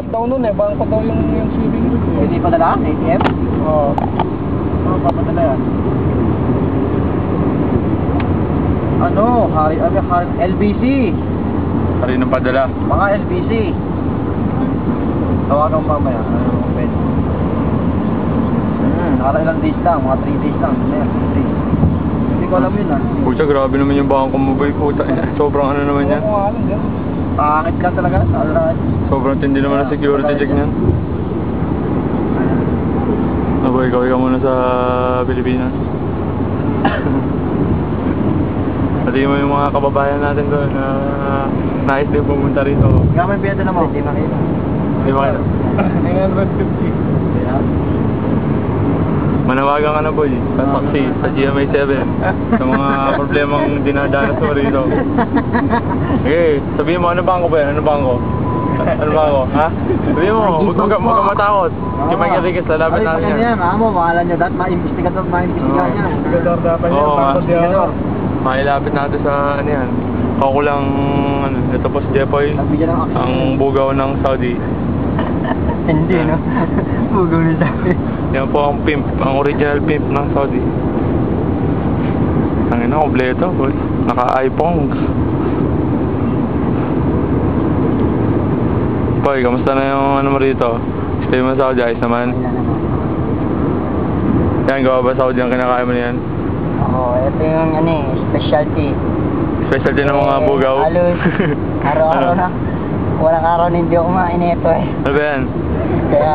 Dapat daw nun eh, bangko daw yung swimming pool. Hindi pa dala? ATM? Oo. Oo, papadala yan. Ano? LBC. Hari ng padala. Mga LBC. Tawagan mamaya. Ano open? Nakailang days lang. Mga 3 days lang. 3 days. Hindi ko alam yun ah. Pucha, grabe naman yung bangko mo boy. Pucha, sobrang ano naman yan. Oo, ano dyan? Pangit lang talaga. Alright. Sobrang tindi naman ang security check niyan. Boy, ikaw muna sa Pilipinas. Pati mo yung mga kababayan natin doon na nais din pumunta rito. Gamay biyada naman. Hindi makita. Di ba kayo? 950. Manawagan ka na boy, sa taxi, sa GMA 7, sa mga problemang dinadanas mo rito. Okay, sabihin mo, ano bangko ba yan? Ano bangko? Ano bangko? Ha? Sabihin mo, huwag ka matakot. Si Michael Riquez, lalapit natin yan. Ay, yan, mo, mahalan nyo dahil ma-investigador niya. Investigador dapat yan, Oo, bangko Investigador. Mailapit natin sa ano yan. Kakulang, ano, ito po si Jepoy, ang bugaw ng Saudi. Hindi, no? Bugaw ni Saudi. Yan po ang pimp, ang original pimp ng Saudi. Ang ina, kompleto, boy. Naka-iPhone. Boy, kamusta na yung ano mo rito? Stay mo sa Saudi, ayos naman. Yan, gawa ba Saudi ang kinakain mo niyan? Oo, ito yung ano eh, specialty. Specialty ng mga bugaw. Halos, araw-araw na. Walang araw na hindi ako kumain ito eh. Ano ba yan? Kaya,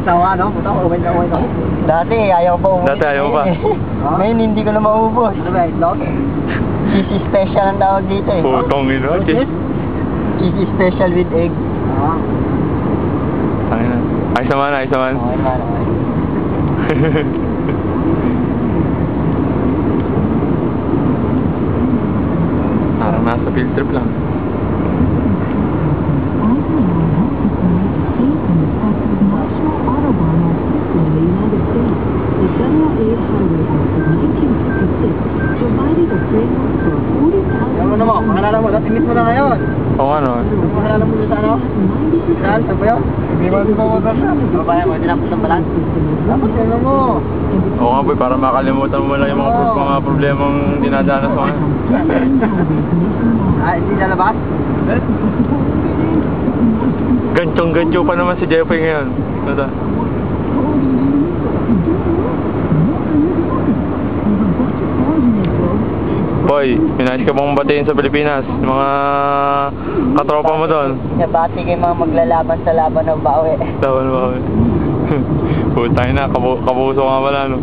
ikaw ano? Puta ko, uwin ako ito. Dati, ayaw pa umuwi. Dati ayaw pa. Ngayon, hindi ko na maubos. Ano ba, itlog? Cheesy special ang tawag dito eh. Putong ino. Cheesy special with egg. Ayos naman, ayos naman. Okay, man. Parang nasa field trip lang. Ano mo, makalala mo, dati mismo na ngayon. Oo ano. Makalala mo sa ano? Saan? Saan ba yun? Hindi ba di ba maganda? Ano ba yan? Mga tinapos ng balat? Dapat ka mo. Oo nga boy, para makalimutan mo lang yung mga problemang dinadanas mo. Hindi nalabas? Ganchong-gancho pa naman si Jeffrey ngayon. Nada. Boy, minais ka bang batiin sa Pilipinas? Yung mga katropa mo doon. Nabati kayo mga maglalaban sa laban ng bawi. Laban mo kami. Putang na, kabuso nga pala, no?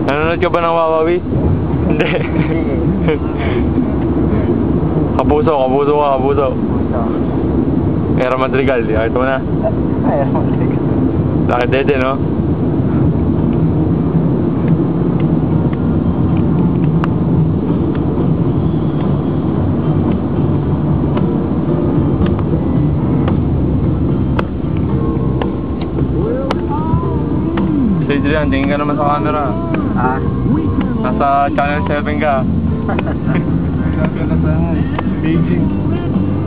Nanonood ka ba ng Wawawi? Hindi. Kapuso ka. Era Madrigal, ito mo na. Era Madrigal. Lakit dede, no? Adrian, tingin ka naman sa camera. Ha? Nasa channel 7 ka. Nagkaka na sa Beijing.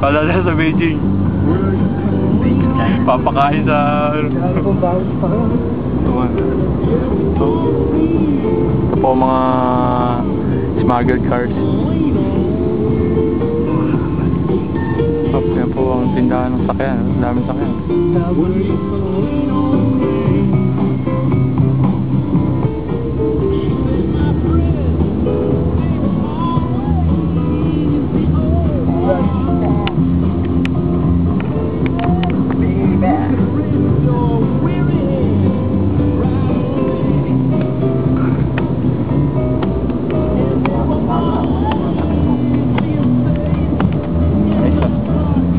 Palala sa Beijing. Papakain sa... Ano kung bawis pa ka? Ito po mga smuggled cars. Yan po ang tindahan ng sakyan. Daming sakyan.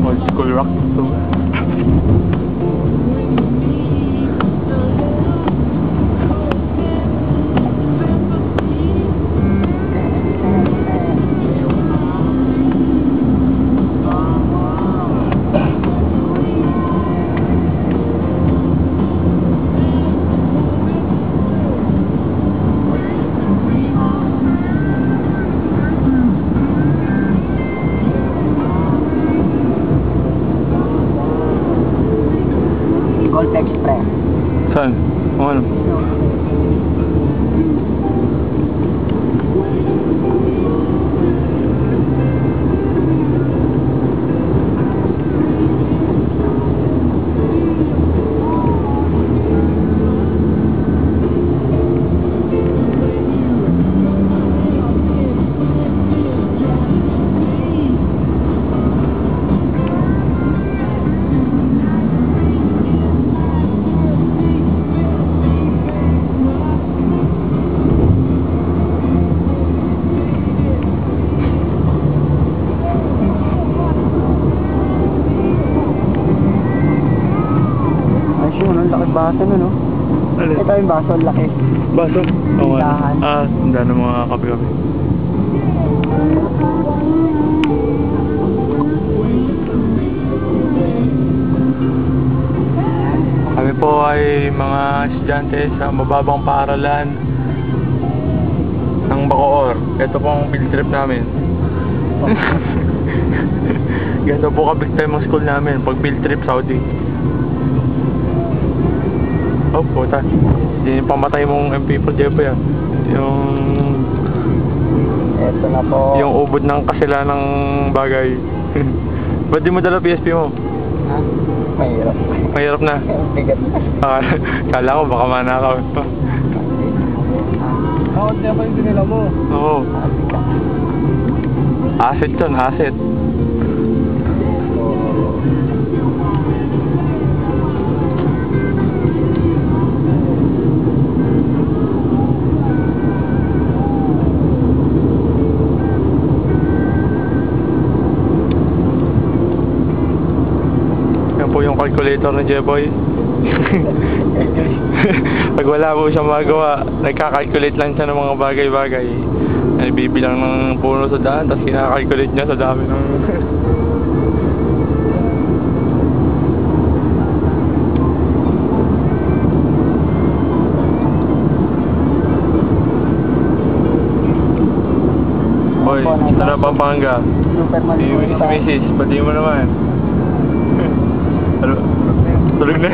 Old school rock to. baso nun, no? Alin? Ito yung baso, ang laki. Baso? Oo nga. Tindahan. Tindahan ng mga kape-kape. Kami po ay mga estudyante sa mababang paaralan ng Bacoor. Ito po ang field trip namin. Ganito po ka-big time ang school namin pag field trip Saudi. Oh, puta. Yan yung pamatay mong MP Pro Jepo yan. Ito na po. Yung ubod ng kasila ng bagay. Ba't di mo dala PSP mo? Ha? Mahirap. Mahirap na. Bigat na. Kala ko baka manakaw pa. Bakit niya ba yung dinila mo? Oo. Asset yun, asset. Yan po yung calculator ni Jeboy. Pag wala po siyang magawa, nagka-calculate lang siya ng mga bagay-bagay. Ay bibilang ng puno sa daan, tapos kina-calculate niya sa dami ng... Hoy, ito na Pampanga. Super Si maliit. Mrs. Pati mo naman. Tulog na.